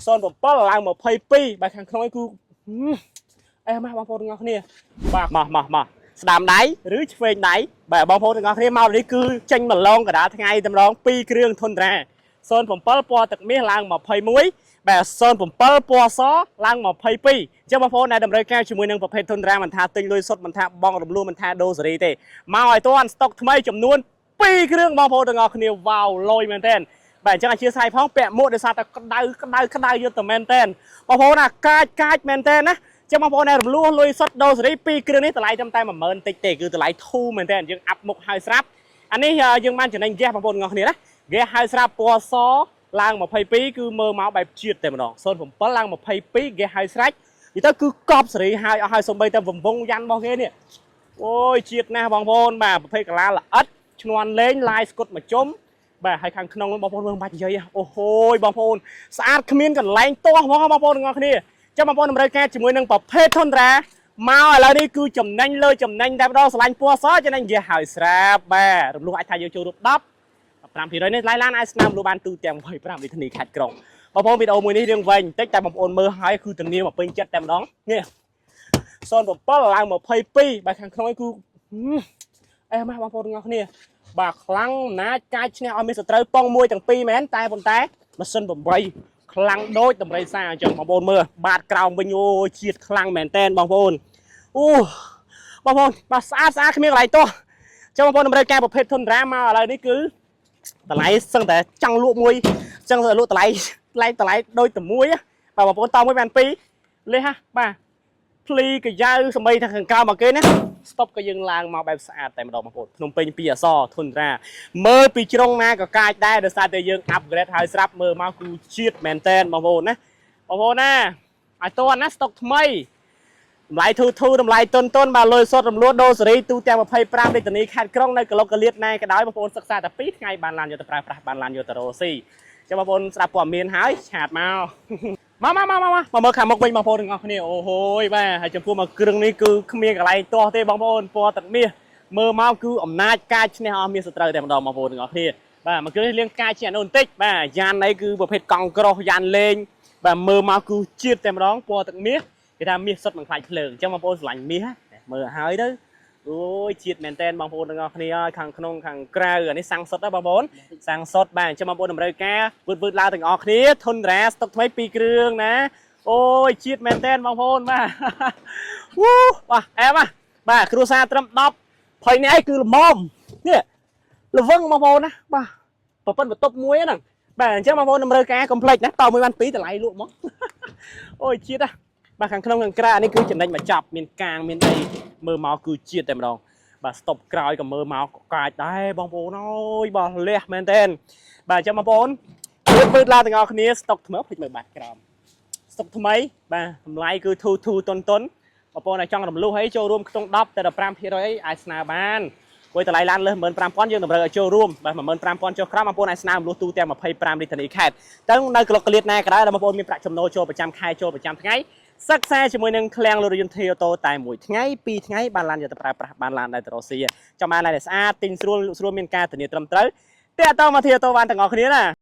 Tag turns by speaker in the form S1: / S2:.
S1: son của bớt là một pay pi bài hàng không cứ em mà bong phôn ngọc nè bạc mà đàm đáy rưới phê đáy bài bong phôn ngọc nè mau đi cứ tranh mà lon cả đã ngay tầm lon pi kêu thôn ra son của bớt po tật mía lang một pay muối bài son của bớt po xó lang một pay pi cho bong phôn này đầm rơi cao chỉ mười nâng một pay thôn ra mình tha tinh lôi sốt mình tha bong đầm luôn mình tha đô gì thế mau hỏi tôi ăn stock thay chấm nuôn pi kêu bong phôn ngọc nè vào lôi mình tên bài chẳng là chia sai phong bẹ mua để sao ta cái đau vô tầm maintain bong phôn là cai maintain á cho bong phôn này luôn lôi sốt đô gì pi kêu này từ lại trong tay mà mơn tịch tệ cứ từ lại thu maintain nhưng áp một hai sáp anh ấy dương man trở nên ghé bong phôn ngọc nè đó ghé hai sáp po xó lang một pay pi cứ mơ máu bài triệt tệ mà đó sơnผมbớt lang một pay pi ghé hai sáp thì ta cứ cọp xử hai sông bay ta vùng vung dăn bao ghé nè ôi triệt nè bong phôn mà pay cả là ất chuan lên like scott mà chôm bà hai khang nông bong phôn ba chơi ô hôi bong phôn sạch khmienกันแรงตัวbong phôn ngọcนี่cho bong phônเราแก้chỉมวยนึงประเภททนra mau là đi cứ chầm nhanh lơi chầm nhanh đáp đó sành pua xó cho nên giờ hỏi sạp bà rồi luôn ai thay vô châu đục đắp làm thì đấy nên lái lan ai nam luôn ban tu tiền vậy làm đi thân đi khát còng bong phôn video mùi này riêng về tết tại bong phôn mơ hai cứ tình yêu mà bên chết tem đó nghe son bong phôn là một pay pi bà khang không ai cứ em bong phôn ngọcนี่bà khăng ná cai chne ở miền Tây pong môi chẳng pi mến tai bồn té mà sân bầm bay khăng đôi tầm bay xa chẳng bong bồn mưa bạt cào bên ô chiết khăng mền ten bong bồn bong bồn bà xa xa cái miếng lại to cho bong bồn đây cai một phết thôn ra mà lại đi cứ tờ lại sânតែចង់លក់មួយអញ្ចឹងលក់តម្លៃដូចតែមួយបាទបងប្អូនតមួយបានពីរលេះបាទភ្លីកាយ៉ៅសម្បីថាខាងក្រៅមកគេណា stop ក៏យើងឡើងមកបែបស្អាតតែម្ដងបងប្អូនភ្នំពេញពីអសធនរាមើលពីជ្រុងណាក៏កាចដែរដោយសារតែយើង upgrade ហើយស្រាប់មើលមកគឺជាតិមែនតែនបងប្អូនណាបងប្អូនណាឲ្យតន់ណា stock ថ្មីតម្លៃធូរតម្លៃតុនបាទលុយសុទ្ធរំលោះដូរសេរីទូទាំង25 រាជធានីខេត្តក្រុងនៅកលុកកលៀតណែក៏ដោយបងប្អូនសិក្សាតែ2ថ្ងៃបានឡានយកទៅប្រើប្រាស់បានឡានយកទៅរកស៊ីចាំបងប្អូនស្ដាប់ព័ត៌មានហើយឆាតមកមើលខាងមុខវិញបងប្អូនទាំងអស់គ្នាអូហូយបាទហើយចំពោះមកគ្រឿងនេះគឺគ្មានកន្លែងទាស់ទេបងប្អូនពណ៌ទឹកមាសមើលមកគឺអំណាចការឈ្នះអស់មានសត្រូវតែម្ដងបងប្អូនទាំងអស់គ្នាបាទមកគ្រឿងនេះលៀងការឈ្នះនោះបន្តិចបាទយ៉ាននេះគឺប្រភេទកង់ក្រោះយ៉ានលេងបាទមើលមកគឺជាតិតែម្ដងពណ៌ទឹកមាសគេថាមាសសុទ្ធមិនខ្លាចភ្លើងអញ្ចឹងបងប្អូនស្រឡាញ់មាសមើលហើយទៅអូយជាតិមែនតែនបងប្អូនទាំងអស់គ្នាខាងក្នុងខាងក្រៅអានេះសាំងសុទ្ធណាបងប្អូនសាំងសុទ្ធបាទអញ្ចឹងបងប្អូនតម្រូវការវឺតឡើងទាំងអស់គ្នាធនរាស្តុកថ្មី2គ្រឿងណាអូយជាតិមែនតែនបងប្អូនបាទបាទអែមបាទគ្រួសារត្រឹម10 20នាក់ឯងគឺល្មមនេះល្វឹងបងប្អូនណាបាទប្រពន្ធបន្ទប់មួយហ្នឹងបាទអញ្ចឹងបងប្អូនតម្រូវការកុំភ្លេចណាតមួយបាន2តម្លៃលក់មកអូយជាតិណាបាទខាងក្នុងខាងក្រៅនេះគឺចំណេញមកចាប់មានកាងមានអីមើលមកគឺជាតិតែម្ដងបាទស្តុបក្រោយក៏មើលមកក៏កាចដែរបងប្អូនអើយបាទលះមែនតែនបាទអញ្ចឹងបងប្អូនវឺតឡើងទាំងអស់គ្នាស្តុកថ្មើភ្លេចមើលបាត់ក្រោមស្តុកថ្មីបាទតម្លៃគឺធូរតុនបងប្អូនអាចចង់រំលោះអីចូលរួមក្នុង10ទៅ15%អីអាចស្នើបានគួយតម្លៃឡានលើស 15,000 យើងតម្រូវឲ្យចូលរួមបាទ 15,000 ចុះក្រោមបងប្អូនអាចស្នើរំលោះទូទាំង25 រាជធានីខេត្តទៅនៅក្លុកកលៀតណាក៏ដោយបងប្អូនមានប្រាក់ចំណូលចូលប្រចាំខែចូលប្រចាំថ្ងៃសិក្សាជាមួយនឹងឃ្លាំងលរយន្ត Toyota តែមួយថ្ងៃ2ថ្ងៃបានឡានយកទៅប្រើប្រាស់បានឡានដែរទៅរកស៊ីចាំបានឡានស្អាតទិញស្រួលមានការធានាត្រឹមត្រូវតែតមក Toyota បានទាំងអស់គ្នាណា